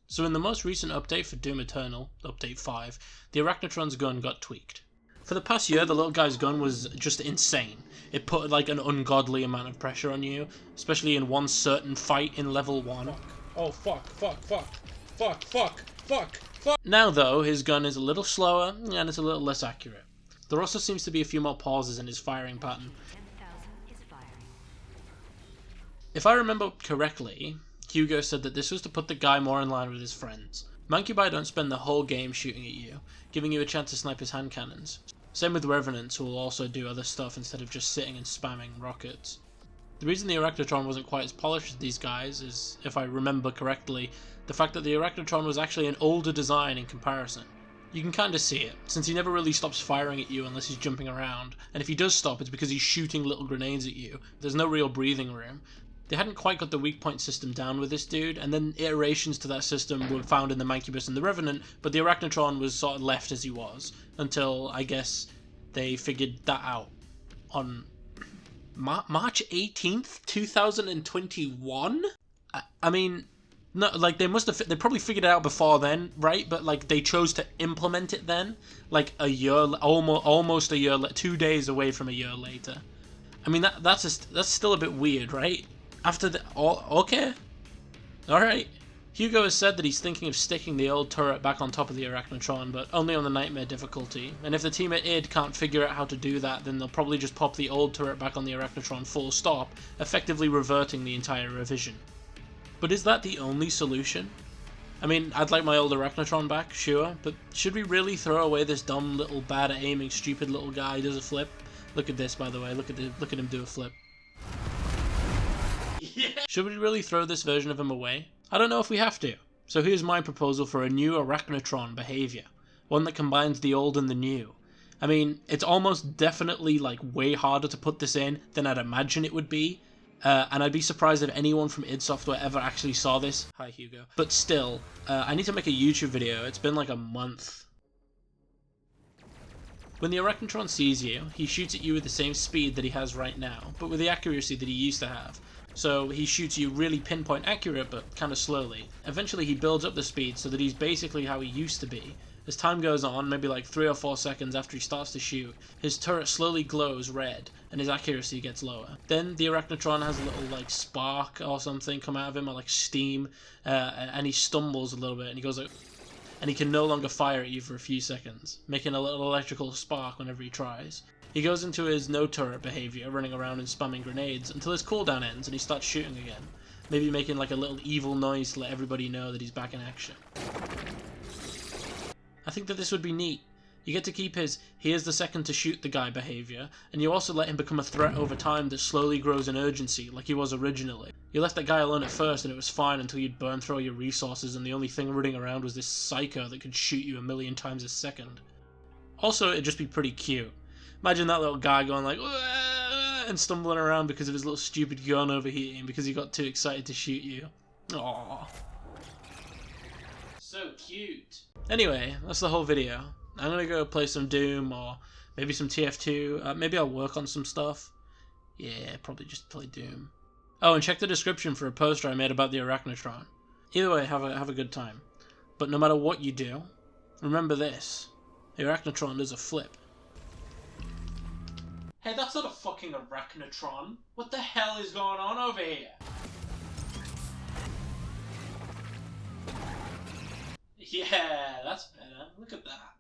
So in the most recent update for Doom Eternal, Update 5, the Arachnotron's gun got tweaked. For the past year, the little guy's gun was just insane. It put like an ungodly amount of pressure on you, especially in one certain fight in level 1. Oh fuck. Now though, his gun is a little slower and it's a little less accurate. There also seems to be a few more pauses in his firing pattern. If I remember correctly, Hugo said that this was to put the guy more in line with his friends. Mancubi don't spend the whole game shooting at you, giving you a chance to snipe his hand cannons. Same with Revenants, who will also do other stuff instead of just sitting and spamming rockets. The reason the Arachnotron wasn't quite as polished as these guys is, if I remember correctly, the fact that the Arachnotron was actually an older design in comparison. You can kinda see it, since he never really stops firing at you unless he's jumping around, and if he does stop it's because he's shooting little grenades at you. There's no real breathing room. They hadn't quite got the weak point system down with this dude, and then iterations to that system were found in the Mancubus and the Revenant, but the Arachnotron was sort of left as he was, until, I guess, they figured that out on March 18th, 2021? I mean, no, like, they probably figured it out before then, right? But, like, they chose to implement it then, like, a year, almost a year, 2 days away from a year later. I mean, that's still a bit weird, right? After the... okay. Alright. Hugo has said that he's thinking of sticking the old turret back on top of the Arachnotron, but only on the Nightmare difficulty. And if the team at id can't figure out how to do that, then they'll probably just pop the old turret back on the Arachnotron full stop, effectively reverting the entire revision. But is that the only solution? I mean, I'd like my old Arachnotron back, sure, but should we really throw away this dumb little bad at aiming stupid little guy who does a flip? Look at this, by the way, look at him do a flip. Yeah. Should we really throw this version of him away? I don't know if we have to. So here's my proposal for a new Arachnotron Behaviour. One that combines the old and the new. I mean, it's almost definitely like way harder to put this in than I'd imagine it would be. And I'd be surprised if anyone from id Software ever actually saw this. Hi Hugo. But still, I need to make a YouTube video. It's been like a month. When the Arachnotron sees you, he shoots at you with the same speed that he has right now, but with the accuracy that he used to have. So he shoots you really pinpoint accurate, but kind of slowly. Eventually he builds up the speed so that he's basically how he used to be. As time goes on, maybe like 3 or 4 seconds after he starts to shoot, his turret slowly glows red, and his accuracy gets lower. Then the Arachnotron has a little like spark or something come out of him, or like steam, and he stumbles a little bit, and he goes like... and he can no longer fire at you for a few seconds, making a little electrical spark whenever he tries. He goes into his no-turret behaviour, running around and spamming grenades, until his cooldown ends and he starts shooting again, maybe making like a little evil noise to let everybody know that he's back in action. I think that this would be neat. You get to keep his "here's the second to shoot the guy" behaviour, and you also let him become a threat over time that slowly grows in urgency, like he was originally. You left that guy alone at first and it was fine until you'd burn through all your resources and the only thing running around was this psycho that could shoot you 1,000,000 times a second. Also, it'd just be pretty cute. Imagine that little guy going like, "Wah!" and stumbling around because of his little stupid gun overheating because he got too excited to shoot you. Aww. So cute. Anyway, that's the whole video. I'm gonna go play some Doom or maybe some TF2. Maybe I'll work on some stuff. Yeah, probably just play Doom. Oh, and check the description for a poster I made about the Arachnotron. Either way, have a good time. But no matter what you do, remember this. The Arachnotron does a flip. Hey, that's not a fucking Arachnotron. What the hell is going on over here? Yeah, that's better. Look at that.